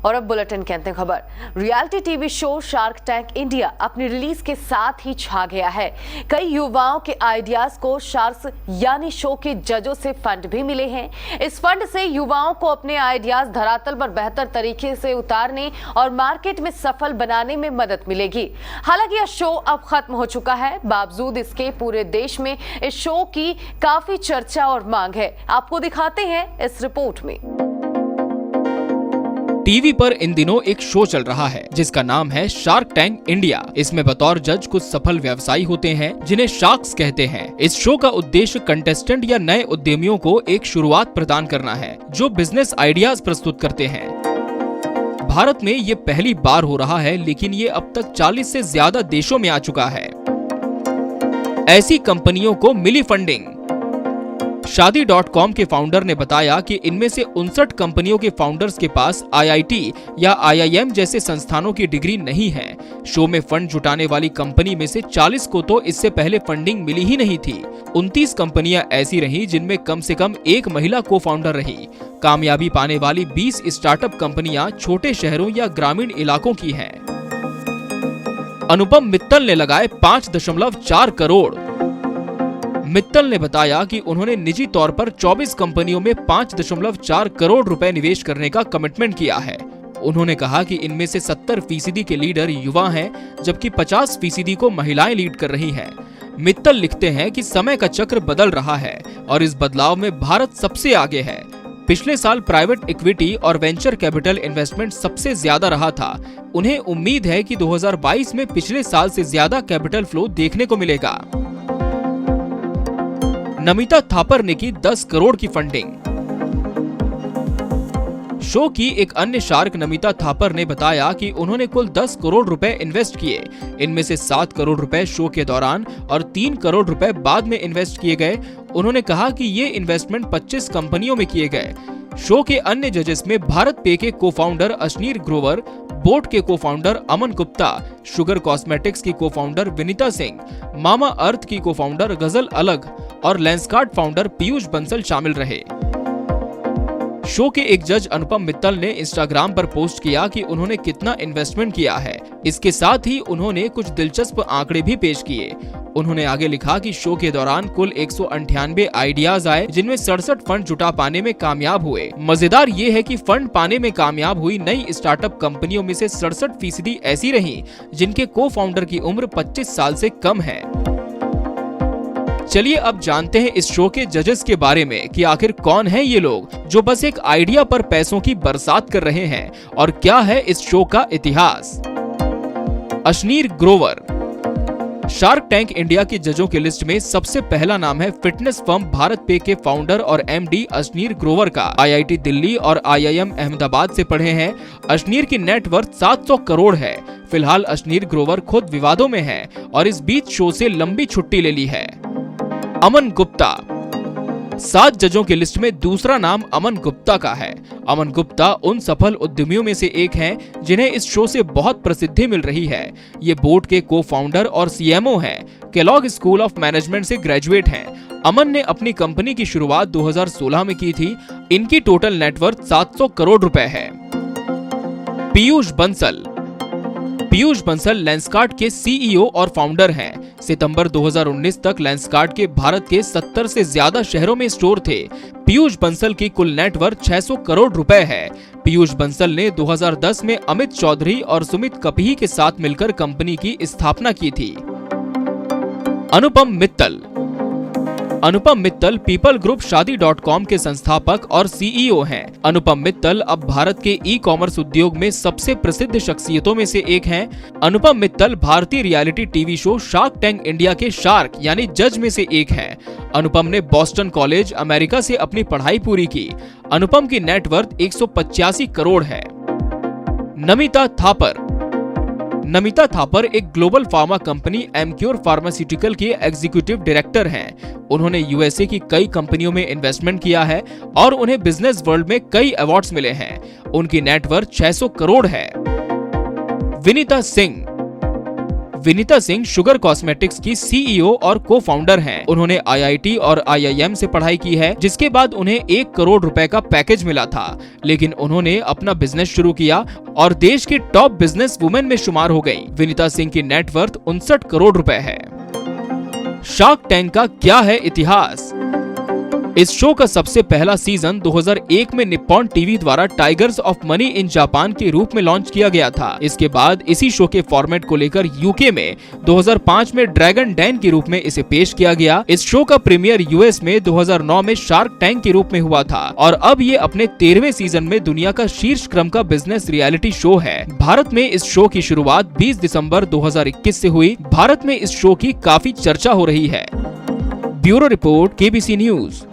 और अब बुलेटिन के अंतिम खबर। Reality TV show shark tank India अपनी रिलीज के साथ ही छा गया है। कई युवाओं के आइडियाज को शार्क्स यानी शो के जजों से फंड भी मिले हैं। इस फंड से युवाओं को अपने आइडियाज धरातल पर बेहतर तरीके से उतारने और मार्केट में सफल बनाने में मदद मिलेगी। हालांकि यह शो अब खत्म हो चुका है, बावजूद इसके पूरे देश में इस शो की काफी चर्चा और मांग है। आपको दिखाते हैं इस रिपोर्ट में। टीवी पर इन दिनों एक शो चल रहा है जिसका नाम है शार्क टैंक इंडिया। इसमें बतौर जज कुछ सफल व्यवसायी होते हैं जिन्हें शार्क्स कहते हैं। इस शो का उद्देश्य कंटेस्टेंट या नए उद्यमियों को एक शुरुआत प्रदान करना है जो बिजनेस आइडियाज प्रस्तुत करते हैं। भारत में ये पहली बार हो रहा है, लेकिन ये अब तक 40 से ज्यादा देशों में आ चुका है। ऐसी कंपनियों को मिली फंडिंग। शादी.com के फाउंडर ने बताया कि इनमें से 59 कंपनियों के फाउंडर्स के पास IIT या IIM जैसे संस्थानों की डिग्री नहीं है। शो में फंड जुटाने वाली कंपनी में से 40 को तो इससे पहले फंडिंग मिली ही नहीं थी। 29 कंपनियां ऐसी रही जिनमें कम से कम एक महिला को फाउंडर रही। कामयाबी पाने वाली 20 स्टार्टअप कंपनियां छोटे शहरों या ग्रामीण इलाकों की हैं। अनुपम मित्तल ने लगाए 5.4 करोड़। मित्तल ने बताया कि उन्होंने निजी तौर पर 24 कंपनियों में 5.4 करोड़ रुपए निवेश करने का कमिटमेंट किया है। उन्होंने कहा कि इनमें से 70% के लीडर युवा हैं, जबकि 50% को महिलाएं लीड कर रही हैं। मित्तल लिखते हैं कि समय का चक्र बदल रहा है और इस बदलाव में भारत सबसे आगे है। पिछले साल प्राइवेट इक्विटी और वेंचर कैपिटल इन्वेस्टमेंट सबसे ज्यादा रहा था। उन्हें उम्मीद है कि 2022 में पिछले साल से ज्यादा कैपिटल फ्लो देखने को मिलेगा। नमिता थापर ने की 10 करोड़ की फंडिंग। शो की एक अन्य शार्क नमिता थापर ने बताया कि उन्होंने कुल 10 करोड़ रुपए इन्वेस्ट किए। इनमें से 7 करोड़ रुपए शो के दौरान और 3 करोड़ रुपए बाद में इन्वेस्ट किए गए। उन्होंने कहा कि ये इन्वेस्टमेंट 25 कंपनियों में किए गए। शो के अन्य जजेस में भारत पे के को-फाउंडर अश्नीर ग्रोवर, बोट के cofounder Aman Gupta, sugar cosmetics की को-फाउंडर विनीता सिंह, मामा अर्थ की को-फाउंडर गजल अलग और लेंसकार्ट फाउंडर पीयूष बंसल शामिल रहे। शो के एक जज अनुपम मित्तल ने इंस्टाग्राम पर पोस्ट किया कि उन्होंने कितना इन्वेस्टमेंट किया है। इसके साथ ही उन्होंने कुछ दिलचस्प आंकड़े भी पेश किए। उन्होंने आगे लिखा कि शो के दौरान कुल 198 आइडियाज आए, जिनमें 67 फंड जुटा पाने में कामयाब हुए। मजेदार ये है कि फंड पाने में कामयाब हुई नई स्टार्टअप कंपनियों में से 67% ऐसी रही जिनके को फाउंडर की उम्र 25 साल से कम है। चलिए अब जानते हैं इस शो के जजेस के बारे में कि आखिर कौन हैं ये लोग जो बस एक आइडिया पर पैसों की बरसात कर रहे हैं और क्या है इस शो का इतिहास। Ashneer Grover. Shark tank India के जजों की लिस्ट में सबसे पहला नाम है फिटनेस फर्म भारत पे के फाउंडर और MD अश्नीर ग्रोवर का। IIT दिल्ली और IIM अहमदाबाद से पढ़े हैं। अश्नीर की नेटवर्थ 700 करोड़ है। फिलहाल अश्नीर ग्रोवर खुद विवादों में है और इस बीच शो से लंबी छुट्टी ले ली है। अमन गुप्ता। 7 जजों की लिस्ट में दूसरा नाम अमन गुप्ता का है। अमन गुप्ता उन सफल उद्यमियों में से एक हैं जिन्हें इस शो से बहुत प्रसिद्धि मिल रही है। ये बोट के को-फाउंडर और CMO हैं। केलॉग स्कूल ऑफ मैनेजमेंट से ग्रेजुएट हैं। अमन ने अपनी कंपनी की शुरुआत 2016 में की थी। इनकी टोटल नेटवर्थ 700 करोड़ रुपए है। पीयूष बंसल। पीयूष बंसल लेंसकार्ट के CEO और फाउंडर हैं। सितंबर 2019 तक लेंसकार्ट के भारत के 70 से ज्यादा शहरों में स्टोर थे। पीयूष बंसल की कुल नेटवर्थ 600 करोड़ रुपए है। पीयूष बंसल ने 2010 में अमित चौधरी और सुमित कपही के साथ मिलकर कंपनी की स्थापना की थी। अनुपम मित्तल। अनुपम मित्तल पीपल ग्रुप शादी.com के संस्थापक और CEO हैं। अनुपम मित्तल अब भारत के ई-कॉमर्स उद्योग में सबसे प्रसिद्ध शख्सियतों में से एक हैं। अनुपम मित्तल भारतीय reality TV show shark tank India के शार्क यानी जज में से एक हैं। अनुपम ने बॉस्टन कॉलेज अमेरिका से अपनी पढ़ाई पूरी की। अनुपम की नेटवर्थ 185 करोड़ है। नमिता थापर। नमिता थापर एक global pharma company Emcure pharmaceutical के एग्जीक्यूटिव डायरेक्टर हैं। उन्होंने USA की कई कंपनियों में इन्वेस्टमेंट किया है और उन्हें बिजनेस वर्ल्ड में कई अवार्ड्स मिले हैं। उनकी नेटवर्थ 600 करोड़ है। विनीता सिंह। विनीता सिंह शुगर कॉस्मेटिक्स की CEO और को फाउंडर हैं। उन्होंने IIT और IIM से पढ़ाई की है, जिसके बाद उन्हें 1 करोड़ रुपए का पैकेज मिला था। लेकिन उन्होंने अपना बिजनेस शुरू किया और देश की टॉप बिजनेस वुमेन में शुमार हो गई। विनीता सिंह की नेटवर्थ 59 करोड़ रुपए है। शार्क टैंक का क्या है इतिहास? इस शो का सबसे पहला सीजन 2001 में निप्पॉन टीवी द्वारा tigers of money in Japan के रूप में लॉन्च किया गया था। इसके बाद इसी शो के फॉर्मेट को लेकर यूके में 2005 में ड्रैगन डैन के रूप में इसे पेश किया गया। इस शो का प्रीमियर US में 2009 में शार्क टैंक के रूप में हुआ था और अब ये अपने 13वें सीजन में दुनिया का शीर्ष क्रम का बिजनेस रियलिटी शो है। भारत में इस शो की शुरुआत 20 दिसंबर 2021 से हुई। भारत में इस शो की काफी चर्चा हो रही है। Bureau report, KBC news.